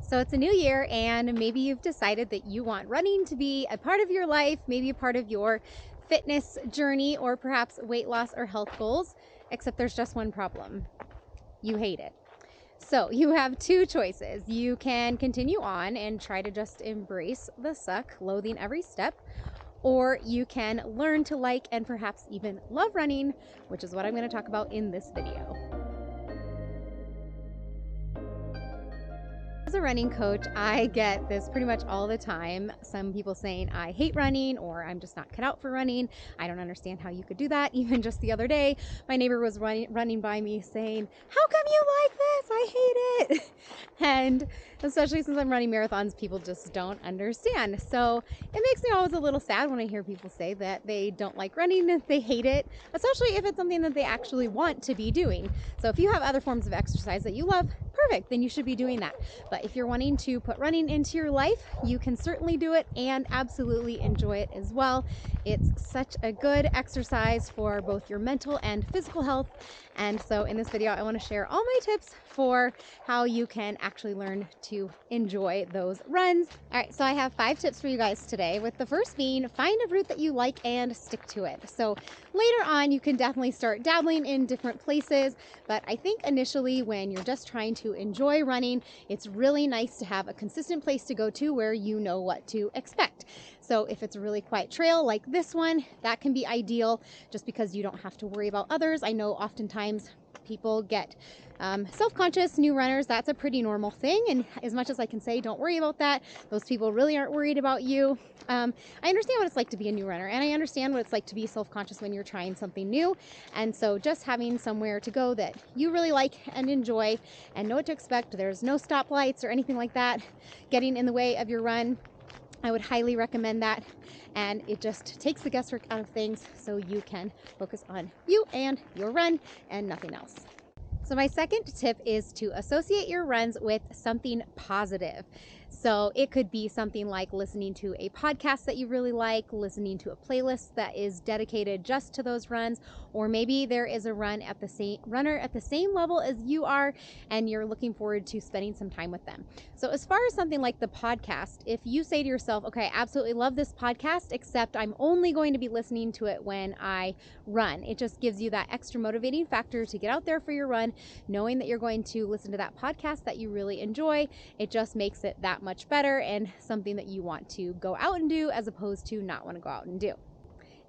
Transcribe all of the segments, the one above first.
So it's a new year, and maybe you've decided that you want running to be a part of your life, maybe a part of your fitness journey, or perhaps weight loss or health goals, except there's just one problem. You hate it. So you have two choices. You can continue on and try to just embrace the suck, loathing every step, or you can learn to like and perhaps even love running, which is what I'm going to talk about in this video. As a running coach, I get this pretty much all the time. Some people saying I hate running or I'm just not cut out for running. I don't understand how you could do that. Even just the other day, my neighbor was running by me saying, "How come you like this? I hate it." And especially since I'm running marathons, people just don't understand. So it makes me always a little sad when I hear people say that they don't like running, they hate it, especially if it's something that they actually want to be doing. So if you have other forms of exercise that you love, perfect, then you should be doing that. But if you're wanting to put running into your life, you can certainly do it and absolutely enjoy it as well. It's such a good exercise for both your mental and physical health. And so in this video, I want to share all my tips for how you can actually learn to enjoy those runs. All right, so I have 5 tips for you guys today, with the first being find a route that you like and stick to it. So later on, you can definitely start dabbling in different places, but I think initially when you're just trying to enjoy running, it's really nice to have a consistent place to go to where you know what to expect. So if it's a really quiet trail like this one, that can be ideal just because you don't have to worry about others. I know oftentimes people get self-conscious, new runners. That's a pretty normal thing, and as much as I can say don't worry about that, those people really aren't worried about you. I understand what it's like to be a new runner, and I understand what it's like to be self-conscious when you're trying something new. And so just having somewhere to go that you really like and enjoy and know what to expect, there's no stoplights or anything like that getting in the way of your run, I would highly recommend that. And it just takes the guesswork out of things so you can focus on you and your run and nothing else. So my second tip is to associate your runs with something positive. So it could be something like listening to a podcast that you really like, listening to a playlist that is dedicated just to those runs, or maybe there is a runner at the same level as you are and you're looking forward to spending some time with them. So as far as something like the podcast, if you say to yourself, okay, I absolutely love this podcast, except I'm only going to be listening to it when I run, it just gives you that extra motivating factor to get out there for your run, knowing that you're going to listen to that podcast that you really enjoy. It just makes it that much better and something that you want to go out and do as opposed to not want to go out and do.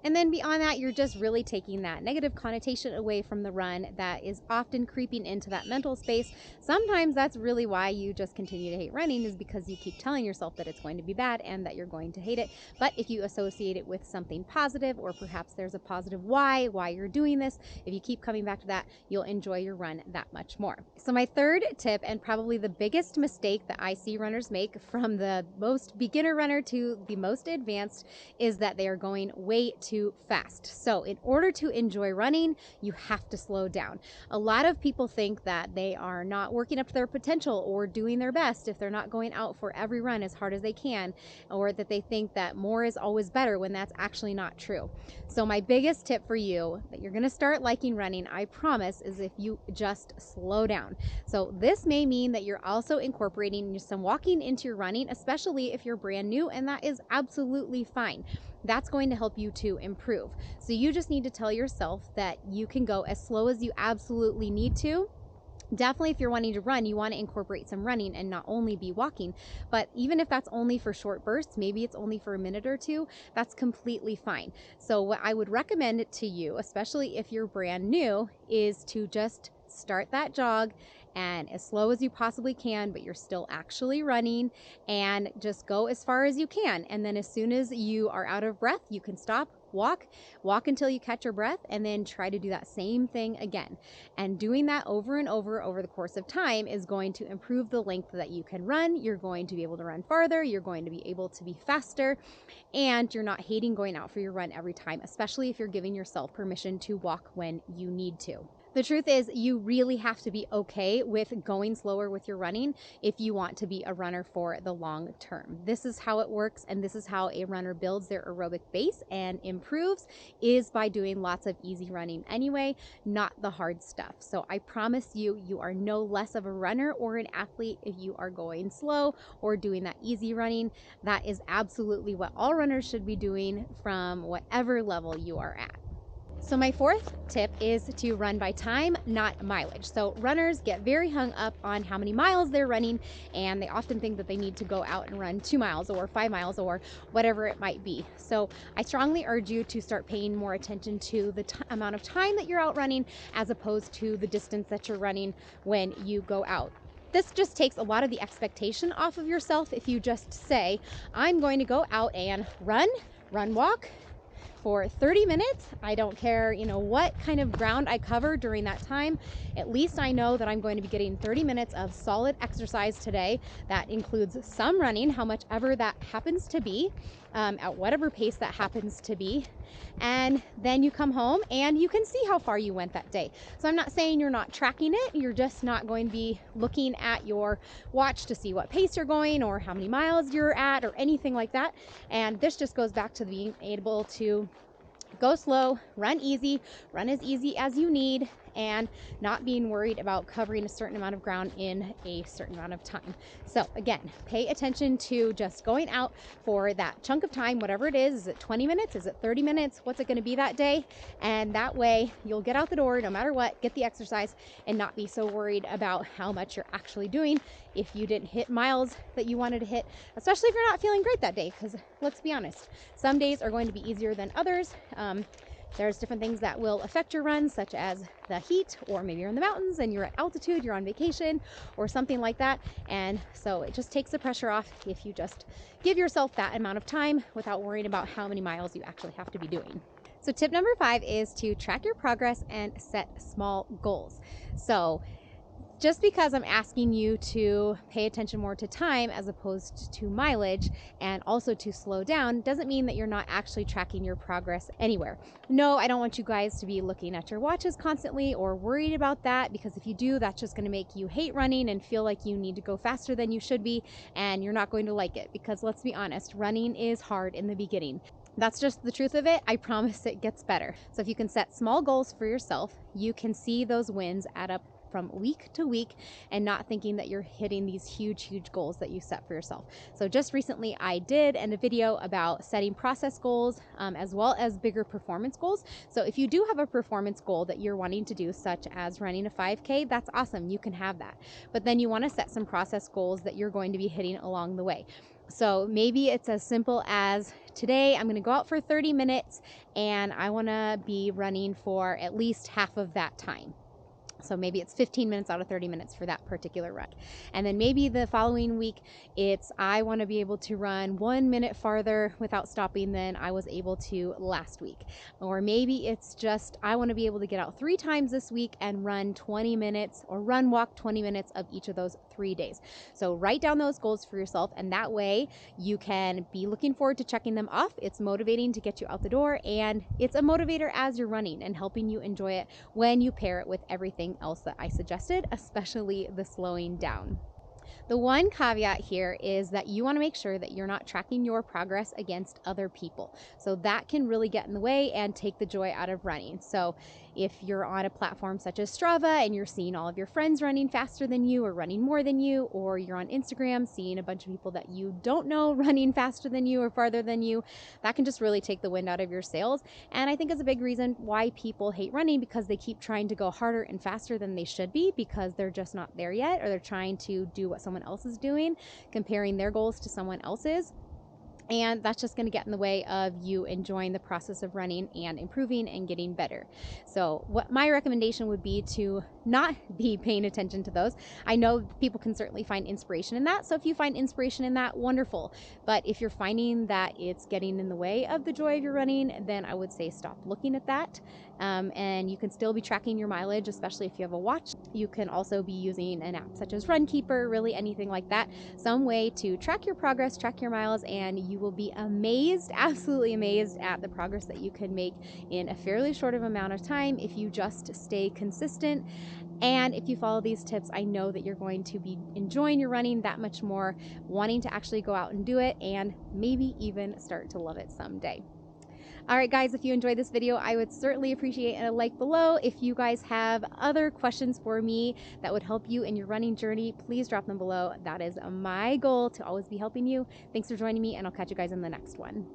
And then beyond that, you're just really taking that negative connotation away from the run that is often creeping into that mental space. Sometimes that's really why you just continue to hate running, is because you keep telling yourself that it's going to be bad and that you're going to hate it. But if you associate it with something positive, or perhaps there's a positive why you're doing this, if you keep coming back to that, you'll enjoy your run that much more. So my third tip, and probably the biggest mistake that I see runners make, from the most beginner runner to the most advanced, is that they are going way too fast. So in order to enjoy running, you have to slow down. A lot of people think that they are not working up to their potential or doing their best if they're not going out for every run as hard as they can, or that they think that more is always better, when that's actually not true. So my biggest tip for you that you're going to start liking running, I promise, is if you just slow down. So this may mean that you're also incorporating some walking into your running, especially if you're brand new, and that is absolutely fine. That's going to help you to improve. So you just need to tell yourself that you can go as slow as you absolutely need to. Definitely, if you're wanting to run, you want to incorporate some running and not only be walking. But even if that's only for short bursts, maybe it's only for a minute or two, that's completely fine. So what I would recommend to you, especially if you're brand new, is to just start that jog and as slow as you possibly can, but you're still actually running, and just go as far as you can. And then as soon as you are out of breath, you can stop, walk until you catch your breath, and then try to do that same thing again. And doing that over and over the course of time is going to improve the length that you can run. You're going to be able to run farther, you're going to be able to be faster, and you're not hating going out for your run every time, especially if you're giving yourself permission to walk when you need to. The truth is, you really have to be okay with going slower with your running if you want to be a runner for the long term. This is how it works, and this is how a runner builds their aerobic base and improves, is by doing lots of easy running anyway, not the hard stuff. So I promise you, you are no less of a runner or an athlete if you are going slow or doing that easy running. That is absolutely what all runners should be doing from whatever level you are at. So my fourth tip is to run by time, not mileage. So runners get very hung up on how many miles they're running, and they often think that they need to go out and run 2 miles or 5 miles or whatever it might be. So I strongly urge you to start paying more attention to the amount of time that you're out running as opposed to the distance that you're running when you go out. This just takes a lot of the expectation off of yourself if you just say, I'm going to go out and run, walk, for 30 minutes. I don't care, what kind of ground I cover during that time. At least I know that I'm going to be getting 30 minutes of solid exercise today. That includes some running, how much ever that happens to be, at whatever pace that happens to be. And then you come home and you can see how far you went that day. So I'm not saying you're not tracking it. You're just not going to be looking at your watch to see what pace you're going or how many miles you're at or anything like that. And this just goes back to being able to go slow, run easy, run as easy as you need, and not being worried about covering a certain amount of ground in a certain amount of time. So again, pay attention to just going out for that chunk of time, whatever it is. Is it 20 minutes? Is it 30 minutes? What's it going to be that day? And that way you'll get out the door no matter what, get the exercise, and not be so worried about how much you're actually doing if you didn't hit miles that you wanted to hit, especially if you're not feeling great that day. Because let's be honest, some days are going to be easier than others. There's different things that will affect your runs, such as the heat, or maybe you're in the mountains and you're at altitude, you're on vacation or something like that. And so it just takes the pressure off if you just give yourself that amount of time without worrying about how many miles you actually have to be doing. So tip number 5 is to track your progress and set small goals. So just because I'm asking you to pay attention more to time as opposed to mileage and also to slow down doesn't mean that you're not actually tracking your progress anywhere. No, I don't want you guys to be looking at your watches constantly or worried about that, because if you do, that's just going to make you hate running and feel like you need to go faster than you should be, and you're not going to like it, because let's be honest, running is hard in the beginning. That's just the truth of it. I promise it gets better. So if you can set small goals for yourself, you can see those wins add up from week to week and not thinking that you're hitting these huge goals that you set for yourself. So just recently I did a video about setting process goals as well as bigger performance goals. So if you do have a performance goal that you're wanting to do, such as running a 5K, that's awesome. You can have that. But then you want to set some process goals that you're going to be hitting along the way. So maybe it's as simple as, today I'm going to go out for 30 minutes and I want to be running for at least half of that time. So maybe it's 15 minutes out of 30 minutes for that particular run. And then maybe the following week, it's, I want to be able to run 1 minute farther without stopping than I was able to last week. Or maybe it's just, I want to be able to get out 3 times this week and run 20 minutes or walk 20 minutes of each of those 3 days. So write down those goals for yourself, and that way you can be looking forward to checking them off. It's motivating to get you out the door, and it's a motivator as you're running and helping you enjoy it when you pair it with everything else that I suggested, especially the slowing down. The one caveat here is that you want to make sure that you're not tracking your progress against other people. So that can really get in the way and take the joy out of running. So if you're on a platform such as Strava and you're seeing all of your friends running faster than you or running more than you, or you're on Instagram seeing a bunch of people that you don't know running faster than you or farther than you, that can just really take the wind out of your sails. And I think it's a big reason why people hate running, because they keep trying to go harder and faster than they should be, because they're just not there yet, or they're trying to do what someone else is doing, comparing their goals to someone else's. And that's just going to get in the way of you enjoying the process of running and improving and getting better. So what my recommendation would be, to not be paying attention to those. I know people can certainly find inspiration in that. So if you find inspiration in that, wonderful. But if you're finding that it's getting in the way of the joy of your running, then I would say stop looking at that. And you can still be tracking your mileage, especially if you have a watch. You can also be using an app such as Runkeeper, really anything like that. Some way to track your progress, track your miles, and you will be amazed, absolutely amazed at the progress that you can make in a fairly short of amount of time if you just stay consistent. And if you follow these tips, I know that you're going to be enjoying your running that much more, wanting to actually go out and do it, and maybe even start to love it someday. All right, guys, if you enjoyed this video, I would certainly appreciate a like below. If you guys have other questions for me that would help you in your running journey, please drop them below. That is my goal, to always be helping you. Thanks for joining me, and I'll catch you guys in the next one.